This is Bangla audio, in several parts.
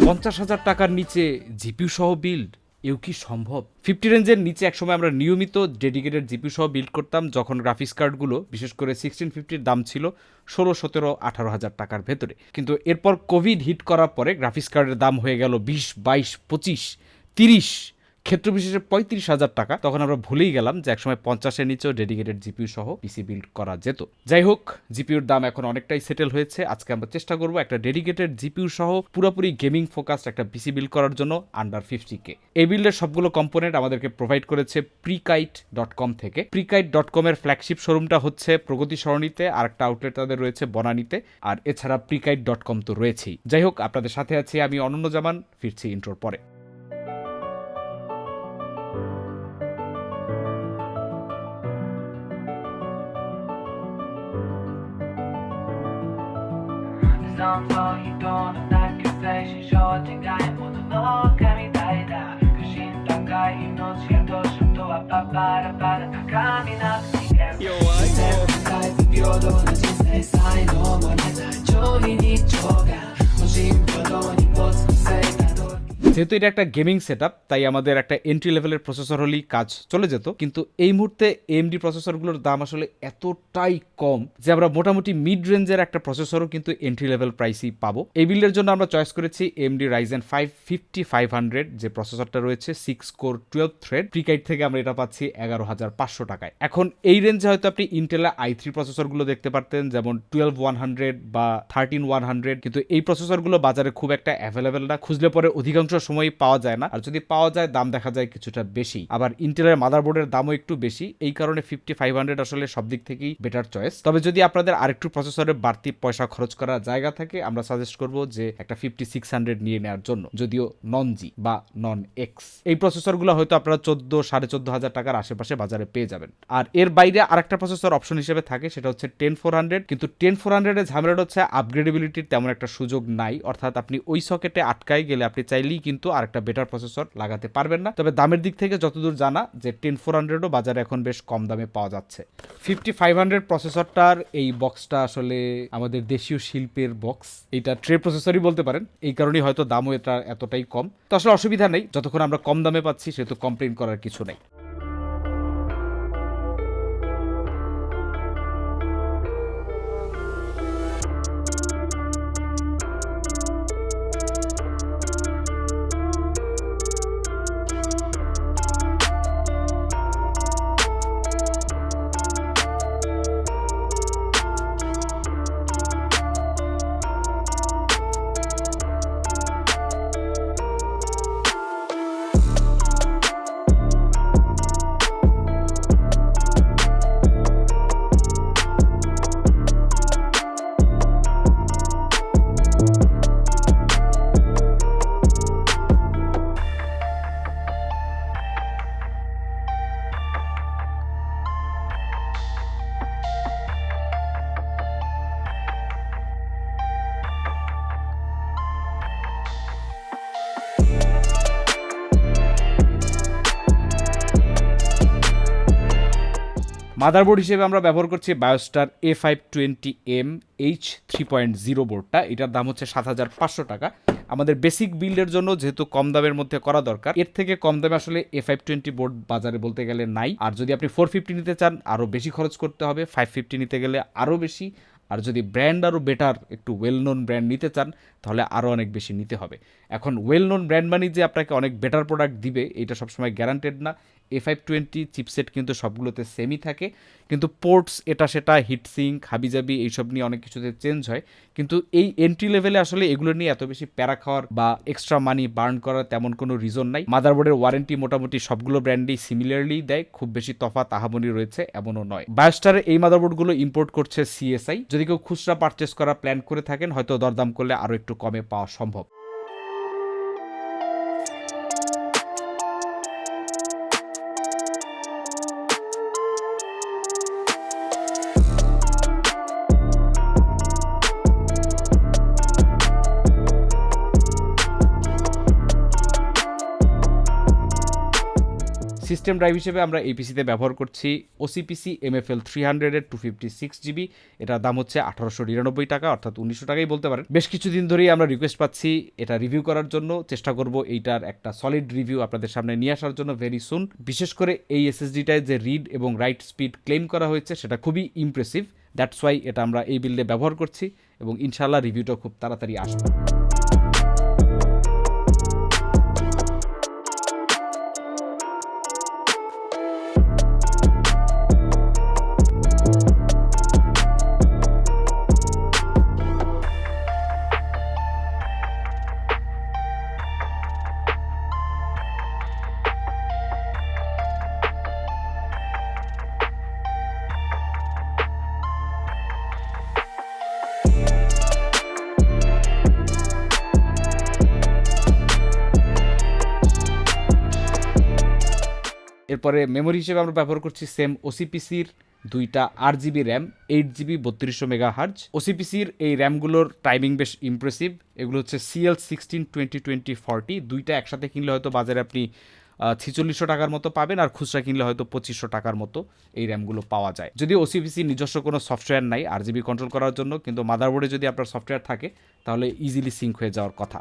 50,000 টাকার নিচে জিপিইউ সহ বিল্ড, এও কি সম্ভব? 50 রেঞ্জের নিচে একসময় আমরা নিয়মিত ডেডিকেটেড জিপিইউ সহ বিল্ড করতাম, যখন গ্রাফিক্স কার্ডগুলো বিশেষ করে 1650-র দাম ছিল 16, 17, 18,000 টাকার ভেতরে। কিন্তু এরপর কোভিড হিট করার পরে গ্রাফিক্স কার্ডের দাম হয়ে গেল 20, 22, 25, 30, ক্ষেত্র বিশেষে 35,000 টাকা। তখন আমরা ভুলেই গেলাম যে একসময় 50-এর নিচেও ডেডিকেটেড জিপিইউ সহ পিসি বিল্ড করা যেত। যাই হোক, জিপিইউর দাম এখন অনেকটাই সেটেল হয়েছে। আজকে আমরা চেষ্টা করব একটা ডেডিকেটেড জিপিইউ সহ পুরোপুরি গেমিং ফোকাসড একটা পিসি বিল্ড করার জন্য আন্ডার 50K। এই বিল্ডের সবগুলো কম্পোনেন্ট আমাদেরকে প্রোভাইড করেছে Prikite.com থেকে। Prikite.com এর ফ্ল্যাগশিপ শোরুমটা হচ্ছে প্রগতি সরণিতে, আর একটা আউটলেট তাদের রয়েছে বনানীতে, আর এছাড়া Prikite.com তো রয়েছেই। যাই হোক, আপনাদের সাথে আছি আমি অনন্য জামান। ফিরছি ইন্ট্রোর পরে। যেহেতু এটা একটা গেমিং সেটআপ, তাই আমাদের একটা এন্ট্রি লেভেলের প্রসেসর হলেই কাজ চলে যেত। কিন্তু এই মুহূর্তে AMD প্রসেসরগুলোর দাম আসলে এতটাই কম যে আমরা মোটামুটি মিড রেঞ্জের একটা প্রসেসরও কিন্তু এন্ট্রি লেভেল প্রাইসই পাবো। এই বিল্ডের জন্য আমরা চয়েস করেছি AMD Ryzen 5 5500 যে প্রসেসরটা রয়েছে, 6 কোর 12 থ্রেড। Prikite থেকে আমরা এটা পাচ্ছি 11,500 টাকায়। এখন এই রেঞ্জে হয়তো আপনি ইন্টেলের i3 প্রসেসরগুলো দেখতে পারতেন, যেমন 12100 বা 13100, কিন্তু এই প্রসেসরগুলো বাজারে খুব একটা অ্যাভেলেবেল না। খুঁজলে পরে অধিকাংশ সময় পাওয়া যায় না, আর যদি পাওয়া যায় দাম দেখা যায় কিছুটা বেশি। আবার ইন্টেলের মাদারবোর্ডের দামও একটু বেশি, এই কারণে 5500 আসলে সব দিক থেকেই বেটার চয়েস। তবে যদি আপনাদের আরেকটু প্রসেসরে বাড়তি পয়সা খরচ করার জায়গা থাকে, আমরা সাজেস্ট করব যে একটা 5600 নিয়ে নেওয়ার জন্য, যদিও নন জি বা নন এক্স। এই প্রসেসরগুলো হয়তো আপনারা 14,500 টাকার আশেপাশে বাজারে পেয়ে যাবেন। আর এর বাইরে আরেকটা প্রসেসর অপশন হিসেবে থাকে, সেটা হচ্ছে 10400। কিন্তু 10400 এর ঝামেলাটা হচ্ছে আপগ্রেডেবিলিটির তেমন একটা সুযোগ নাই, অর্থাৎ আপনি ওই সকেটে আটকাই গেলে আপনি চাইলেই কিন্তু আরেকটা বেটার প্রসেসর লাগাতে পারবেন না। তবে দামের দিক থেকে যতদূর জানা যে 10400ও বাজারে এখন বেশ কম দামে পাওয়া যাচ্ছে। 5500 প্রসেসরটার এই বক্সটা আসলে আমাদের দেশীয় শিল্পের বক্স, এটা ট্রে প্রসেসরই বলতে পারেন, এই কারণেই হয়তো দামও এটা এতটাই কম। তো আসলে অসুবিধা নেই, যতক্ষণ আমরা কম দামে পাচ্ছি সেহেতু কমপ্লেন করার কিছু নেই। মাদারবোর্ড হিসেবে আমরা ব্যবহার করছি Biostar A520M H3.0 বোর্ডটা। এটার দাম হচ্ছে 7,500 টাকা। আমাদের বেসিক বিল্ডের জন্য যেহেতু কম দামের মধ্যে করা দরকার, এর থেকে কম দামে আসলে A520 বোর্ড বাজারে বলতে গেলে নাই। আর যদি আপনি 450 নিতে চান আরও বেশি খরচ করতে হবে, 550 নিতে গেলে আরও বেশি। আর যদি ব্র্যান্ড আরও বেটার একটু ওয়েল নোন ব্র্যান্ড নিতে চান তাহলে আরও অনেক বেশি নিতে হবে। এখন ওয়েল নোন ব্র্যান্ড মানি যে আপনাকে অনেক বেটার প্রোডাক্ট দিবে এটা সবসময় গ্যারান্টেড না। A520 চিপসেট কিন্তু সবগুলোতে সেমই থাকে, কিন্তু পোর্টস এটা সেটা হিটসিঙ্ক হাবিজাবি এইসব নিয়ে অনেক কিছুতে চেঞ্জ হয়। কিন্তু এই এন্ট্রি লেভেলে আসলে এগুলো নিয়ে এত বেশি প্যারা খাওয়ার বা এক্সট্রা মানি বার্ন করার তেমন কোনো রিজন নাই। মাদারবোর্ডের ওয়ারেন্টি মোটামুটি সবগুলো ব্র্যান্ডেই সিমিলারলি দেয়, খুব বেশি তফাৎ তাহামনি রয়েছে এমনও নয়। বায়োস্টারের এই মাদারবোর্ডগুলো ইম্পোর্ট করছে CSI। যদি কেউ খুচরা পারচেস করা প্ল্যান করে থাকেন হয়তো দরদাম করলে আরও একটু কমে পাওয়া সম্ভব। সিস্টেম ড্রাইভ হিসেবে আমরা এই পিসিতে ব্যবহার করছি OCPC MFL 300 এর 256GB। এটার দাম হচ্ছে 1899 টাকা, অর্থাৎ 1900 টাকাই বলতে পারেন। বেশ কিছুদিন ধরেই আমরা রিকোয়েস্ট পাচ্ছি এটা রিভিউ করার জন্য, চেষ্টা করব এইটার একটা সলিড রিভিউ আপনাদের সামনে নিয়ে আসার জন্য ভেরি সুন। বিশেষ করে এই এসএসডিটায় যে রিড এবং রাইট স্পিড ক্লেম করা হয়েছে সেটা খুবই ইমপ্রেসিভ। দ্যাটস ওয়াই এটা আমরা এই বিল্ডে ব্যবহার করছি এবং ইনশাআল্লাহ রিভিউটা খুব তাড়াতাড়ি আসবে। এরপরে মেমোরি হিসেবে আমরা ব্যবহার করছি সেম ওসিপিসির 2টা 8GB র্যাম, 8GB 3200 মেগাহার্জ। ওসিপিসির এই র্যামগুলোর টাইমিং বেশ ইমপ্রেসিভ। এগুলো হচ্ছে CL16 2020-40, দুইটা একসাথে কিনলে হয়তো বাজারে আপনি 4600 টাকার মতো পাবেন, আর খুচরা কিনলে হয়তো 2500 টাকার মতো এই র্যামগুলো পাওয়া যায়। যদিও ওসিপিসি নিজস্ব কোনো সফটওয়্যার নাই RGB কন্ট্রোল করার জন্য, কিন্তু মাদারবোর্ডে যদি আপনার সফটওয়্যার থাকে তাহলে ইজিলি সিঙ্ক হয়ে যাওয়ার কথা।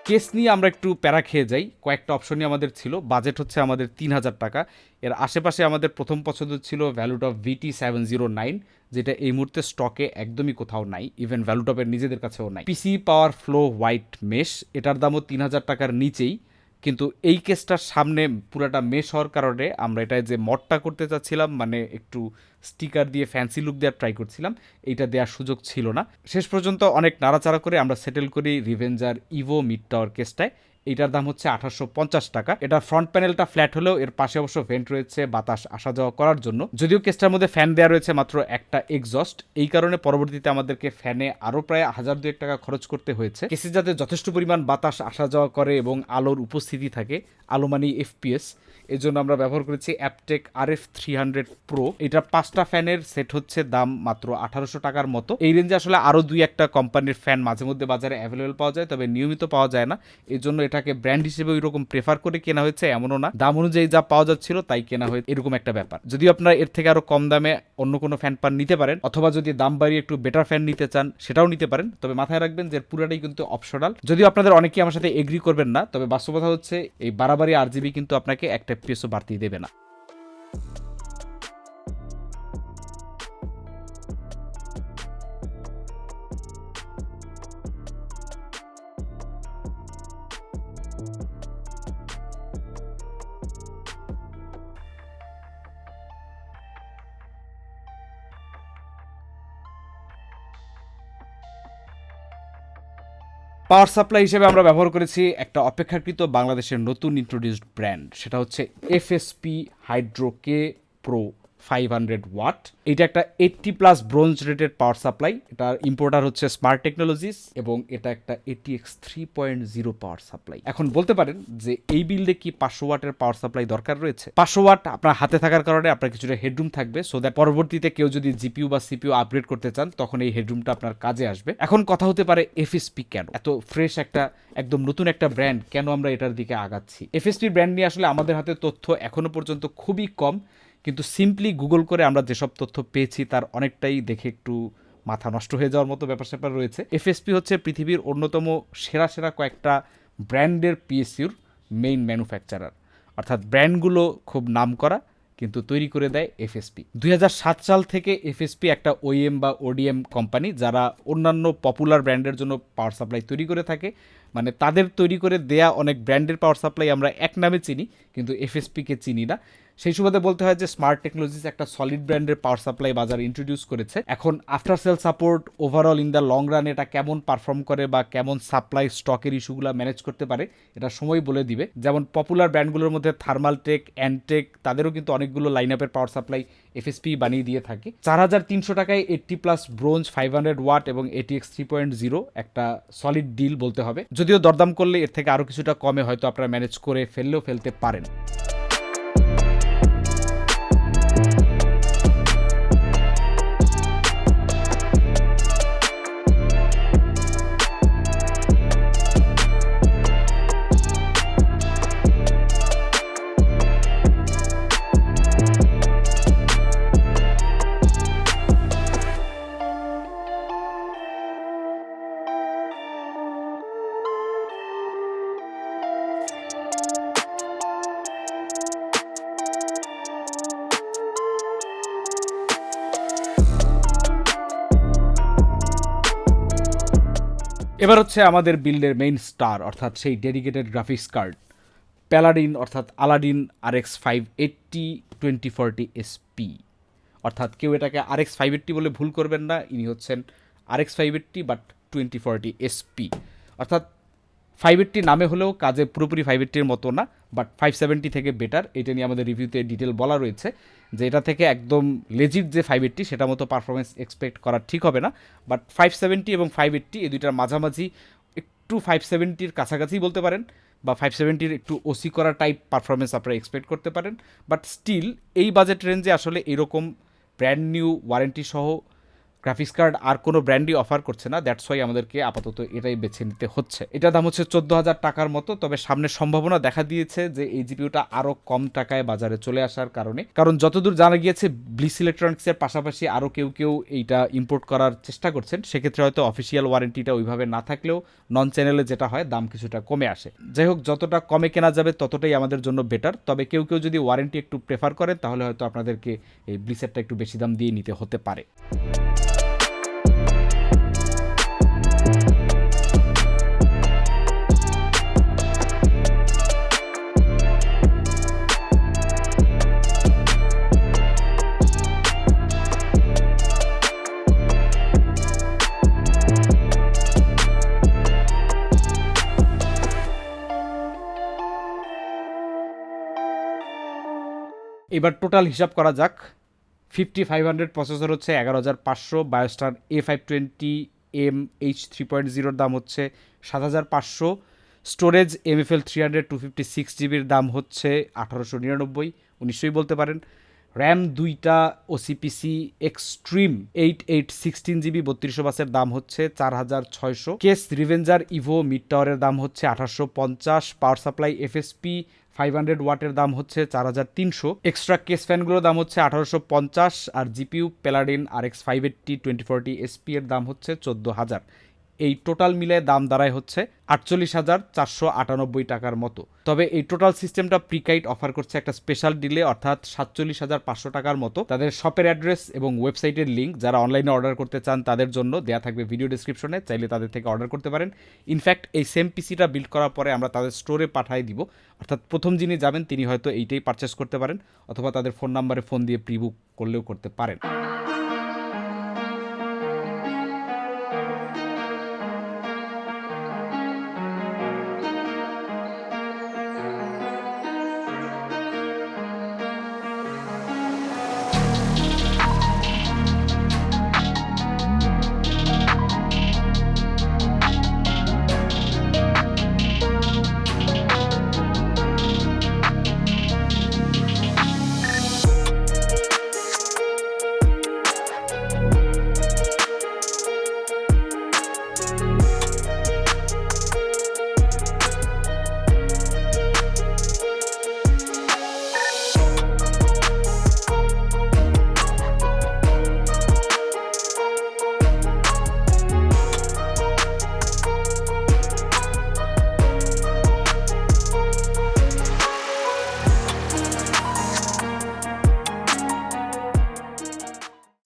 কেস নিয়ে আমরা একটু প্যারা খেয়ে যাই। কয়েকটা অপশনই আমাদের ছিল। বাজেট হচ্ছে আমাদের 3000 টাকা। এর আশেপাশে আমাদের প্রথম পছন্দ ছিল ভ্যালুটপ VT709, যেটা এই মুহূর্তে স্টকে একদমই কোথাও নাই, ইভেন ভ্যালুটপের নিজেদের কাছেও নাই। পিসি পাওয়ার ফ্লো হোয়াইট মেশ, এটার দামও 3000 টাকার নিচেই, কিন্তু এই কেসটার সামনে পুরাটা মেশ হওয়ার কারণে আমরা এটায় যে মডটা করতে চাচ্ছিলাম, মানে একটু স্টিকার দিয়ে ফ্যান্সি লুক দেওয়ার ট্রাই করছিলাম, এইটা দেওয়ার সুযোগ ছিল না। শেষ পর্যন্ত অনেক নাড়াচাড়া করে আমরা সেটেল করি রিভেঞ্জার ইভো মিড টাওয়ার কেসটায়। এইটার দাম হচ্ছে 1850 টাকা। এটার ফ্রন্ট প্যানেলটা ফ্ল্যাট হলেও এর পাশে অবশ্য ভেন্ট রয়েছে বাতাস আসা যাওয়া করার জন্য। যদিও কেসটার মধ্যে ফ্যান দেওয়া রয়েছে মাত্র একটা এক্সস্ট, এই কারণে পরবর্তীতে আমাদেরকে ফ্যানে আরও প্রায় 1002 টাকা খরচ করতে হয়েছে। কেসে যাতে যথেষ্ট পরিমাণ বাতাস আসা যাওয়া করে এবং আলোর উপস্থিতি থাকে, আলো মানে FPS, এজন্য আমরা ব্যবহার করেছি Aptech RF-300 PRO। এটার 5টা ফ্যানের সেট হচ্ছে দাম মাত্র 1800 টাকার মতো। এই রেঞ্জে আসলে আরও 2-1টা কোম্পানির ফ্যান মাঝে মধ্যে বাজারে অ্যাভেলেবেল পাওয়া যায়, তবে নিয়মিত পাওয়া যায় না। এই জন্য এটাকে ব্র্যান্ড হিসেবে ওইরকম প্রেফার করে কেনা হয়েছে এমনও না, দাম অনুযায়ী যা পাওয়া যাচ্ছিল তাই কেনা হয়েছে, এরকম একটা ব্যাপার। যদিও আপনারা এর থেকে আরও কম দামে অন্য কোনো ফ্যান পান নিতে পারেন, অথবা যদি দাম বাড়িয়ে একটু বেটার ফ্যান নিতে চান সেটাও নিতে পারেন, তবে মাথায় রাখবেন যে পুরাটাই কিন্তু অপশনাল। যদিও আপনাদের অনেকেই আমার সাথে এগ্রি করবেন না, তবে বাস্তবতা হচ্ছে এই বাড়াবাড়ি RGB কিন্তু আপনাকে একটা FPS বাড়তি দেবে না। পাওয়ার সাপ্লাই হিসেবে আমরা ব্যবহার করেছি একটা অপেক্ষাকৃত বাংলাদেশের নতুন ইন্ট্রোডিউসড ব্র্যান্ড, সেটা হচ্ছে FSP HydroK PRO 500 ওয়াট। এটা একটা 80+ ব্রোঞ্জ রেটেড পাওয়ার সাপ্লাই। এটার ইম্পোর্টার হচ্ছে স্মার্ট টেকনোলজিস এবং এটা একটা ATX 3.0 পাওয়ার সাপ্লাই। এখন বলতে পারেন যে এই বিল্ডে কি 500 ওয়াটের পাওয়ার সাপ্লাই দরকার রয়েছে? 500 ওয়াট আপনার হাতে থাকার কারণে আপনার কিছুটা হেডরুম থাকবে, সো দ্যাট পরবর্তীতে কেউ যদি জিপিইউ বা সিপিইউ আপগ্রেড করতে চান তখন এই হেডরুমটা আপনার কাজে আসবে। এখন কথা হতে পারে FSP কেন এত ফ্রেশ একটা একদম নতুন একটা ব্র্যান্ড, কেন আমরা এটার দিকে আগাচ্ছি? FSP ব্র্যান্ড নিয়ে আসলে আমাদের হাতে তথ্য এখনো পর্যন্ত খুবই কম, কিন্তু সিম্পলি গুগল করে আমরা যেসব তথ্য পেয়েছি তার অনেকটাই দেখে একটু মাথা নষ্ট হয়ে যাওয়ার মতো ব্যাপার স্যাপার রয়েছে। FSP হচ্ছে পৃথিবীর অন্যতম সেরা সেরা কয়েকটা ব্র্যান্ডের PSUর মেইন ম্যানুফ্যাকচারার, অর্থাৎ ব্র্যান্ডগুলো খুব নাম করা কিন্তু তৈরি করে দেয় FSP। 2007 সাল থেকে FSP একটা OEM বা ODM কোম্পানি, যারা অন্যান্য পপুলার ব্র্যান্ডের জন্য পাওয়ার সাপ্লাই তৈরি করে থাকে। মানে তাদের তৈরি করে দেয়া অনেক ব্র্যান্ডের পাওয়ার সাপ্লাই আমরা এক নামে চিনি, কিন্তু FSPকে চিনি না। সেই সুবাদে বলতে হয় যে স্মার্ট টেকনোলজিস একটা সলিড ব্র্যান্ডের পাওয়ার সাপ্লাই বাজার ইন্ট্রোডিউস করেছে। এখন after sale support overall in the long run এটা কেমন পারফর্ম করে বা কেমন সাপ্লাই স্টকের ইস্যুগুলো ম্যানেজ করতে পারে এটা সময় বলে দিবে। যেমন পপুলার ব্র্যান্ডগুলোর মধ্যে থার্মালটেক, অ্যান্টেক, তাদেরও কিন্তু অনেকগুলো লাইন আপের পাওয়ার সাপ্লাই এফএসপি বানিয়ে দিয়ে থাকে। 4300 টাকায় 80+ ব্রোঞ্জ 500 ওয়াট এবং ATX 3.0 একটা সলিড ডিল বলতে হবে। যদিও দরদাম করলে এর থেকে আরও কিছুটা কমে হয়তো আপনারা ম্যানেজ করে ফেলতে পারেন। এবার হচ্ছে আমাদের বিল্ডের মেইন স্টার অর্থাৎ সেই ডেডিকেটেড গ্রাফিক্স কার্ড প্যালাডিন অর্থাৎ আলাডিন RX 580 2040 SP। অর্থাৎ কেউ এটাকে RX 580 বলে ভুল করবেন না, ইনি হচ্ছেন RX 580 বাট 2040 SP। অর্থাৎ 580 নামে হলেও কাজে পুরোপুরি 580-র মতো না, বাট 570 থেকে বেটার। এটা নিয়ে আমাদের রিভিউতে ডিটেল বলা রয়েছে যে এটা থেকে একদম লেজিট যে 580 সেটা মতো পারফরমেন্স এক্সপেক্ট করা ঠিক হবে না, বাট 570 এবং 580 এই দুইটার মাঝামাঝি একটু 570-র কাছাকাছি বলতে পারেন, বা 570-র একটু ওসি করা টাইপ পারফরমেন্স আপনারা এক্সপেক্ট করতে পারেন। বাট স্টিল এই বাজেট রেঞ্জে আসলে এরকম ব্র্যান্ড নিউ ওয়ারেন্টি সহ গ্রাফিক্স কার্ড আর কোনো ব্র্যান্ডই অফার করছে না। দ্যাটস ওয়াই আমাদেরকে আপাতত এটাই বেছে নিতে হচ্ছে। এটার দাম হচ্ছে 14,000 টাকার মতো। তবে সামনে সম্ভাবনা দেখা দিয়েছে যে এই জিপিউটা আরও কম টাকায় বাজারে চলে আসার কারণে, কারণ যতদূর জানা গিয়েছে ব্লিস ইলেকট্রনিক্সের পাশাপাশি আরও কেউ এইটা ইম্পোর্ট করার চেষ্টা করছেন। সেক্ষেত্রে হয়তো অফিসিয়াল ওয়ারেন্টিটা ওইভাবে না থাকলেও নন চ্যানেলে যেটা হয় দাম কিছুটা কমে আসে। যাই হোক, যতটা কমে কেনা যাবে ততটাই আমাদের জন্য বেটার। তবে কেউ যদি ওয়ারেন্টি একটু প্রেফার করেন তাহলে হয়তো আপনাদেরকে এই ব্লিসেরটা একটু বেশি দাম দিয়ে নিতে হতে পারে। এবার টোটাল হিসাব করা যাক। 5500 প্রসেসর হচ্ছে 11,500, Biostar A520M H3.0 দাম হচ্ছে 7,500, স্টোরেজ MFL 300 256GB দাম হচ্ছে 1899, 1900 বলতে পারেন। র্যাম 2টা OCPC Xtreme 8816GB 3200 বাসের দাম হচ্ছে 4,600। কেস রিভেঞ্জার ইভো মিড টাওয়ারের দাম হচ্ছে 1850। পাওয়ার সাপ্লাই FSP 500 ওয়াটের দাম হচ্ছে 4,300। এক্সট্রা কেস ফ্যানগুলোর দাম হচ্ছে 1850। আর জিপিইউ প্যালাডিন RX 580 2040 SP এর দাম হচ্ছে 14,000। এই টোটাল মিলে দাম দাঁড়ায় হচ্ছে 48,498 টাকার মতো। তবে এই টোটাল সিস্টেমটা প্রিকাইট অফার করছে একটা স্পেশাল ডিলে, অর্থাৎ 47,500 টাকার মতো। তাদের শপের অ্যাড্রেস এবং ওয়েবসাইটের লিঙ্ক যারা অনলাইনে অর্ডার করতে চান তাদের জন্য দেয়া থাকবে ভিডিও ডিসক্রিপশনে, চাইলে তাদের থেকে অর্ডার করতে পারেন। ইনফ্যাক্ট এই সেম পিসিটা বিল্ড করার পরে আমরা তাদের স্টোরে পাঠিয়ে দিব, অর্থাৎ প্রথম যিনি যাবেন তিনি হয়তো এইটাই পারচেস করতে পারেন, অথবা তাদের ফোন নাম্বারে ফোন দিয়ে প্রি বুক করলেও করতে পারেন।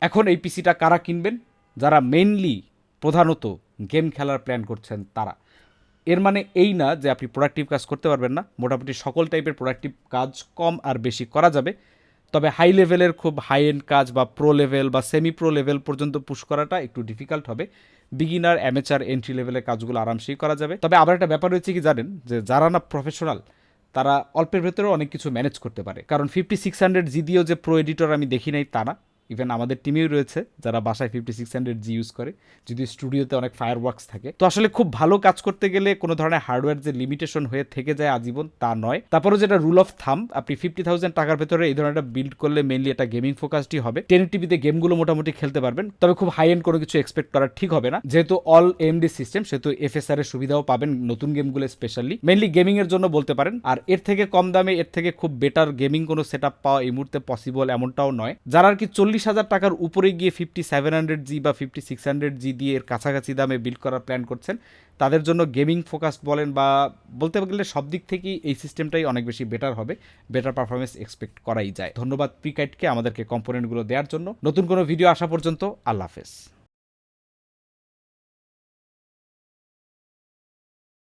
এখন এই পিসিটা কারা কিনবেন? যারা মেইনলি প্রধানত গেম খেলার প্ল্যান করছেন তারা। এর মানে এই না যে আপনি প্রোডাক্টিভ কাজ করতে পারবেন না, মোটামুটি সকল টাইপের প্রোডাক্টিভ কাজ কম আর বেশি করা যাবে। তবে হাই লেভেলের খুব হাই এন্ড কাজ বা প্রো লেভেল বা সেমি প্রো লেভেল পর্যন্ত পুশ করাটা একটু ডিফিকাল্ট হবে। বিগিনার, অ্যামেচার, এন্ট্রি লেভেলের কাজগুলো আরামসেই করা যাবে। তবে আবার একটা ব্যাপার রয়েছে কি জানেন, যে যারা না প্রফেশনাল তারা অল্পের ভেতরেও অনেক কিছু ম্যানেজ করতে পারে। কারণ 5600G দিয়েও যে প্রো এডিটর আমি দেখি নাই তা না, ইভেন আমাদের টিমেও রয়েছে যারা বাসায় 5600G ইউজ করে, যদি স্টুডিওতে অনেক ফায়ার ওয়ার্কস থাকে। তো আসলে খুব ভালো কাজ করতে গেলে কোনো ধরনের হার্ডওয়্যার যে লিমিটেশন হয়ে থেকে যায় আজীবন তা নয়। তারপরেও যেটা রুল অফ থাম, আপনি 50,000 টাকার ভেতরে এই ধরনের একটা বিল্ড করলে মেনলি এটা গেমিং ফোকাসডই হবে। 1080p গেমগুলো মোটামুটি খেলতে পারবেন, তবে খুব হাই এন্ড কোনো কিছু এক্সপেক্ট করা ঠিক হবে না। যেহেতু অল এমডি সিস্টেম, সেহেতু এফএসআর এর সুবিধাও পাবেন নতুন গেমগুলো স্পেশালি, মেনলি গেমিং এর জন্য বলতে পারেন। আর এর থেকে কম দামে এর থেকে খুব বেটার গেমিং কোনো সেট আপ পাওয়া এই মুহূর্তে পসিবল এমনটাও নয়। যারা আর কি 40,000 টাকার উপরে গিয়ে 5700G বা 5600G দিয়ে এর কাছাকাছি দামে বিল্ড করার প্ল্যান করছেন, তাদের জন্য গেমিং ফোকাসড বলেন বা বলতে গেলে সব দিক থেকেই এই সিস্টেমটাই অনেক বেশি বেটার হবে, বেটার পারফরমেন্স এক্সপেক্ট করাই যায়। ধন্যবাদ প্রিকাইটকে আমাদেরকে কম্পোনেন্টগুলো দেওয়ার জন্য। নতুন কোনো ভিডিও আসা পর্যন্ত আল্লাহ হাফেজ।